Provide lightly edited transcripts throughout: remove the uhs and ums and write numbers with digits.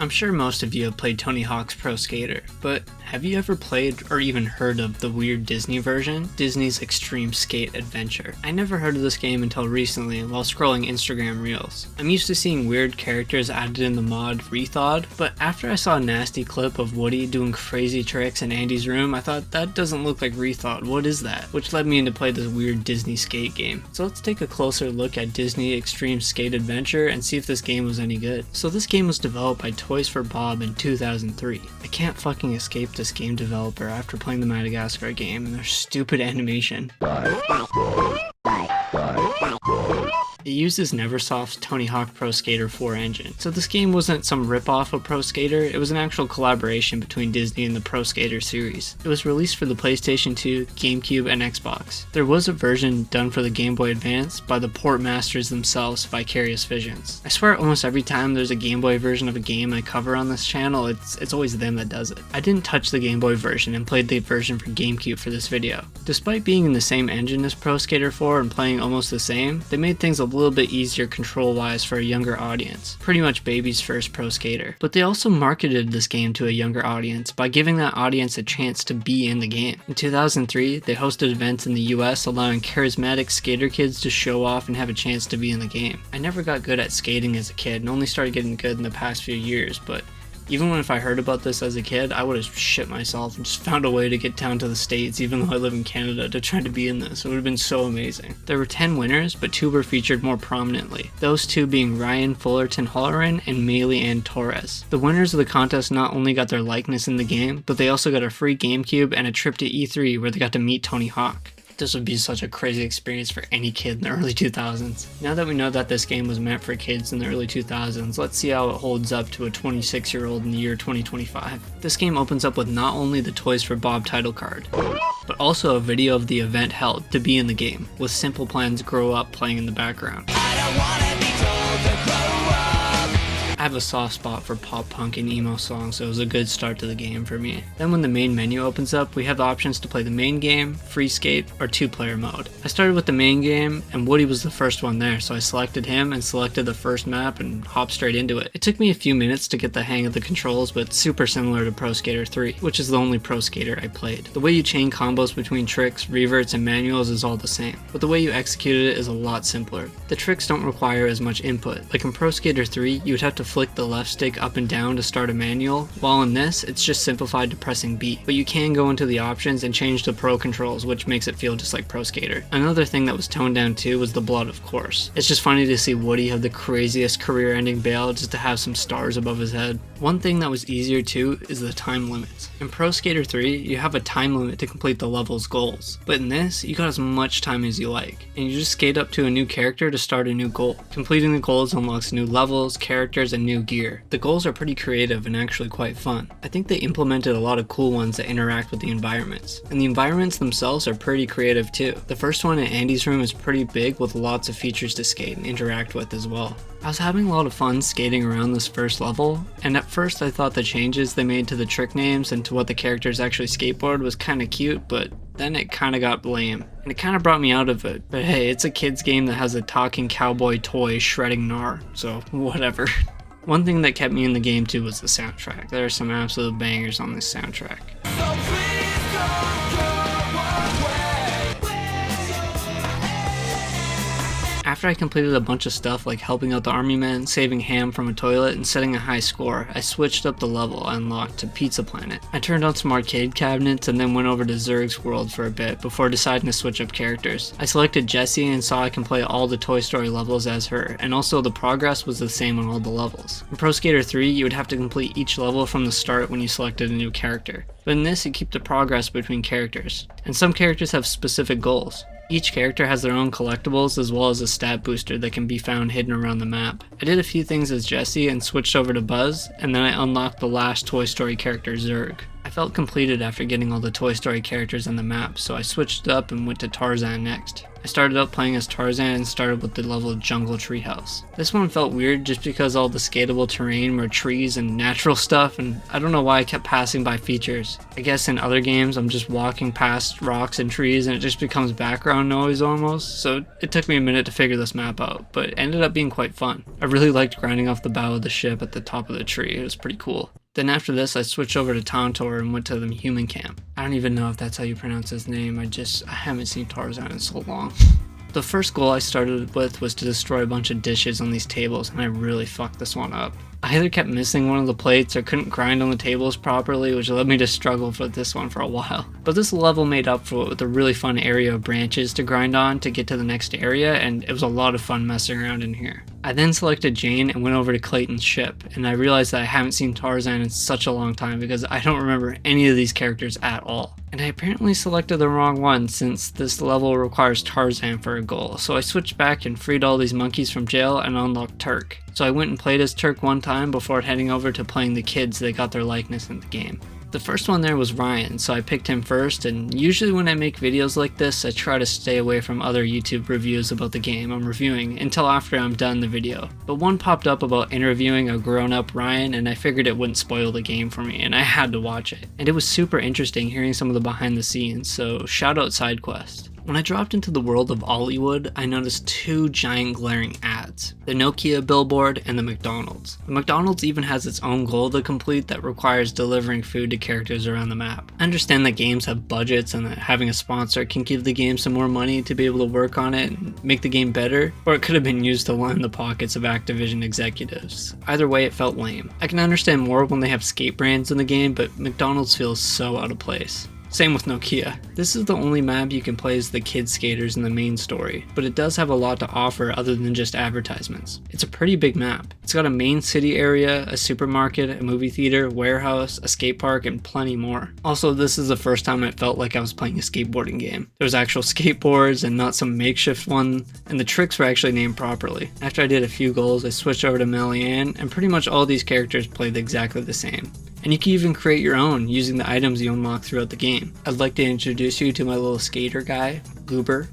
I'm sure most of you have played Tony Hawk's Pro Skater, but have you ever played or even heard of the weird Disney version, Disney's Extreme Skate Adventure? I never heard of this game until recently while scrolling Instagram Reels. I'm used to seeing weird characters added in the mod Rethawed, but after I saw a nasty clip of Woody doing crazy tricks in Andy's room, I thought that doesn't look like Rethawed, what is that? Which led me into play this weird Disney skate game. So let's take a closer look at Disney Extreme Skate Adventure and see if this game was any good. So this game was developed by Toys for Bob in 2003. I can't fucking escape this game developer after playing the Madagascar game and their stupid animation. It uses Neversoft's Tony Hawk Pro Skater 4 engine, so this game wasn't some ripoff of Pro Skater, it was an actual collaboration between Disney and the Pro Skater series. It was released for the PlayStation 2, GameCube, and Xbox. There was a version done for the Game Boy Advance by the port masters themselves, Vicarious Visions. I swear almost every time there's a Game Boy version of a game I cover on this channel, it's always them that does it. I didn't touch the Game Boy version and played the version for GameCube for this video. Despite being in the same engine as Pro Skater 4 and playing almost the same, they made things a little bit easier control-wise for a younger audience, pretty much baby's first pro skater. But they also marketed this game to a younger audience by giving that audience a chance to be in the game. In 2003, they hosted events in the US allowing charismatic skater kids to show off and have a chance to be in the game. I never got good at skating as a kid and only started getting good in the past few years, but even if I heard about this as a kid, I would have shit myself and just found a way to get down to the States, even though I live in Canada, to try to be in this. It would have been so amazing. There were 10 winners, but 2 were featured more prominently. Those 2 being Ryan Fullerton Holleran and Maylee Ann Torres. The winners of the contest not only got their likeness in the game, but they also got a free GameCube and a trip to E3 where they got to meet Tony Hawk. This would be such a crazy experience for any kid in the early 2000s. Now that we know that this game was meant for kids in the early 2000s, let's see how it holds up to a 26-year-old in the year 2025. This game opens up with not only the Toys for Bob title card, but also a video of the event held to be in the game, with Simple Plan's Grow Up playing in the background. I have a soft spot for pop punk and emo songs, so it was a good start to the game for me. Then when the main menu opens up, we have the options to play the main game, free skate, or 2-player mode. I started with the main game, and Woody was the first one there, so I selected him and selected the first map and hopped straight into it. It took me a few minutes to get the hang of the controls, but super similar to Pro Skater 3, which is the only Pro Skater I played. The way you chain combos between tricks, reverts, and manuals is all the same, but the way you execute it is a lot simpler. The tricks don't require as much input. Like in Pro Skater 3, you would have to flick the left stick up and down to start a manual, while in this, it's just simplified to pressing B. But you can go into the options and change the pro controls, which makes it feel just like Pro Skater. Another thing that was toned down too was the blood, of course. It's just funny to see Woody have the craziest career-ending bail just to have some stars above his head. One thing that was easier too is the time limits. In Pro Skater 3, you have a time limit to complete the level's goals, but in this, you got as much time as you like, and you just skate up to a new character to start a new goal. Completing the goals unlocks new levels, characters, and new gear. The goals are pretty creative and actually quite fun. I think they implemented a lot of cool ones that interact with the environments, and the environments themselves are pretty creative too. The first one in Andy's room is pretty big with lots of features to skate and interact with as well. I was having a lot of fun skating around this first level, and at first I thought the changes they made to the trick names and to what the characters actually skateboard was kinda cute, but then it kinda got lame, and it kinda brought me out of it. But hey, it's a kid's game that has a talking cowboy toy shredding gnar, so whatever. One thing that kept me in the game too was the soundtrack. There are some absolute bangers on this soundtrack. After I completed a bunch of stuff like helping out the army men, saving Ham from a toilet, and setting a high score, I switched up the level I unlocked to Pizza Planet. I turned on some arcade cabinets and then went over to Zurg's world for a bit before deciding to switch up characters. I selected Jessie and saw I can play all the Toy Story levels as her, and also the progress was the same on all the levels. In Pro Skater 3, you would have to complete each level from the start when you selected a new character, but in this you keep the progress between characters, and some characters have specific goals. Each character has their own collectibles as well as a stat booster that can be found hidden around the map. I did a few things as Jessie and switched over to Buzz, and then I unlocked the last Toy Story character, Zurg. I I felt completed after getting all the Toy Story characters on the map, so I switched up and went to Tarzan next. I started out playing as Tarzan and started with the level Jungle Treehouse. This one felt weird just because all the skatable terrain were trees and natural stuff, and I don't know why I kept passing by features. I guess in other games I'm just walking past rocks and trees and it just becomes background noise almost, so it took me a minute to figure this map out, but it ended up being quite fun. I really liked grinding off the bow of the ship at the top of the tree, it was pretty cool. Then after this, I switched over to Town Tour and went to the human camp. I don't even know if that's how you pronounce his name, I haven't seen Tarzan in so long. The first goal I started with was to destroy a bunch of dishes on these tables, and I really fucked this one up. I either kept missing one of the plates or couldn't grind on the tables properly, which led me to struggle with this one for a while. But this level made up for it with a really fun area of branches to grind on to get to the next area, and it was a lot of fun messing around in here. I then selected Jane and went over to Clayton's ship, and I realized that I haven't seen Tarzan in such a long time because I don't remember any of these characters at all. And I apparently selected the wrong one since this level requires Tarzan for a goal, so I switched back and freed all these monkeys from jail and unlocked Turk. So I went and played as Turk one time before heading over to playing the kids that got their likeness in the game. The first one there was Ryan, so I picked him first, and usually when I make videos like this, I try to stay away from other YouTube reviews about the game I'm reviewing until after I'm done the video. But one popped up about interviewing a grown-up Ryan, and I figured it wouldn't spoil the game for me, and I had to watch it. And it was super interesting hearing some of the behind the scenes, so shout out SideQuest. When I dropped into the world of Hollywood, I noticed two giant glaring ads. The Nokia billboard and the McDonald's. The McDonald's even has its own goal to complete that requires delivering food to characters around the map. I understand that games have budgets and that having a sponsor can give the game some more money to be able to work on it and make the game better, or it could have been used to line the pockets of Activision executives. Either way, it felt lame. I can understand more when they have skate brands in the game, but McDonald's feels so out of place. Same with Nokia. This is the only map you can play as the kid skaters in the main story, but it does have a lot to offer other than just advertisements. It's a pretty big map. It's got a main city area, a supermarket, a movie theater, warehouse, a skate park, and plenty more. Also, this is the first time I felt like I was playing a skateboarding game. There was actual skateboards and not some makeshift one, and the tricks were actually named properly. After I did a few goals, I switched over to Melian, and pretty much all these characters played exactly the same. And you can even create your own using the items you unlock throughout the game. I'd like to introduce you to my little skater guy, Goober.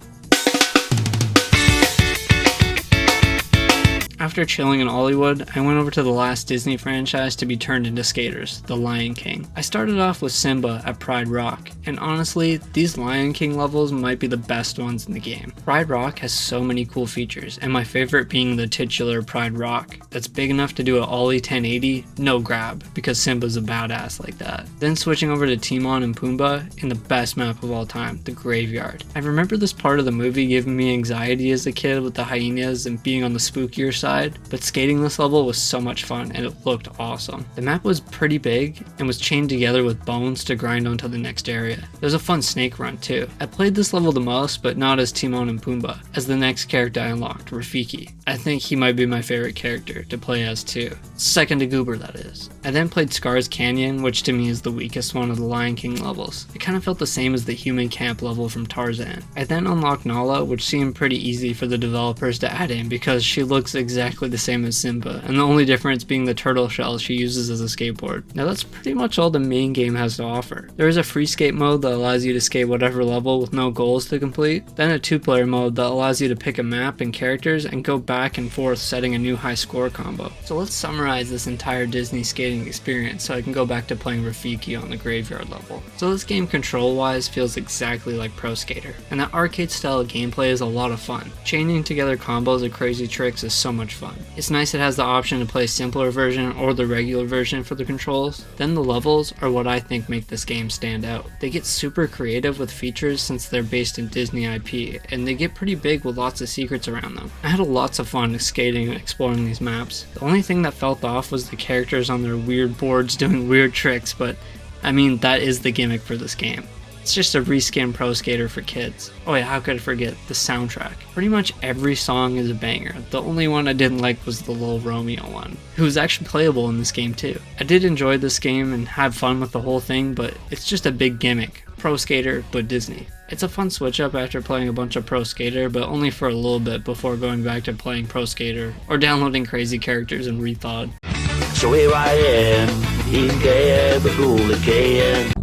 After chilling in Hollywood, I went over to the last Disney franchise to be turned into skaters, The Lion King. I started off with Simba at Pride Rock, and honestly, these Lion King levels might be the best ones in the game. Pride Rock has so many cool features, and my favorite being the titular Pride Rock that's big enough to do an ollie 1080, no grab, because Simba's a badass like that. Then switching over to Timon and Pumbaa in the best map of all time, the Graveyard. I remember this part of the movie giving me anxiety as a kid with the hyenas and being on the spookier side, but skating this level was so much fun and it looked awesome. The map was pretty big and was chained together with bones to grind onto the next area. There's a fun snake run too. I played this level the most, but not as Timon and Pumbaa, as the next character I unlocked, Rafiki. I think he might be my favorite character to play as too. Second to Goober, that is. I then played Scar's Canyon, which to me is the weakest one of the Lion King levels. It kind of felt the same as the human camp level from Tarzan. I then unlocked Nala, which seemed pretty easy for the developers to add in because she looks exactly the same as Simba, and the only difference being the turtle shell she uses as a skateboard. Now that's pretty much all the main game has to offer. There is a free skate mode that allows you to skate whatever level with no goals to complete, then a 2-player mode that allows you to pick a map and characters and go back and forth setting a new high score combo. So let's summarize this entire Disney skating experience so I can go back to playing Rafiki on the Graveyard level. So this game control wise feels exactly like Pro Skater, and that arcade style of gameplay is a lot of fun. Chaining together combos of crazy tricks is so much fun. It's nice it has the option to play a simpler version or the regular version for the controls. Then the levels are what I think make this game stand out. They get super creative with features since they're based in Disney IP, and they get pretty big with lots of secrets around them. I had lots of fun skating and exploring these maps. The only thing that felt off was the characters on their weird boards doing weird tricks, but I mean, that is the gimmick for this game. It's just a reskin Pro Skater for kids. Oh yeah, how could I forget the soundtrack? Pretty much every song is a banger. The only one I didn't like was the Lil Romeo one, who was actually playable in this game too. I did enjoy this game and have fun with the whole thing, but it's just a big gimmick. Pro Skater, but Disney. It's a fun switch up after playing a bunch of Pro Skater, but only for a little bit before going back to playing Pro Skater or downloading crazy characters and Rethawed. So here I am, in Gameboy again.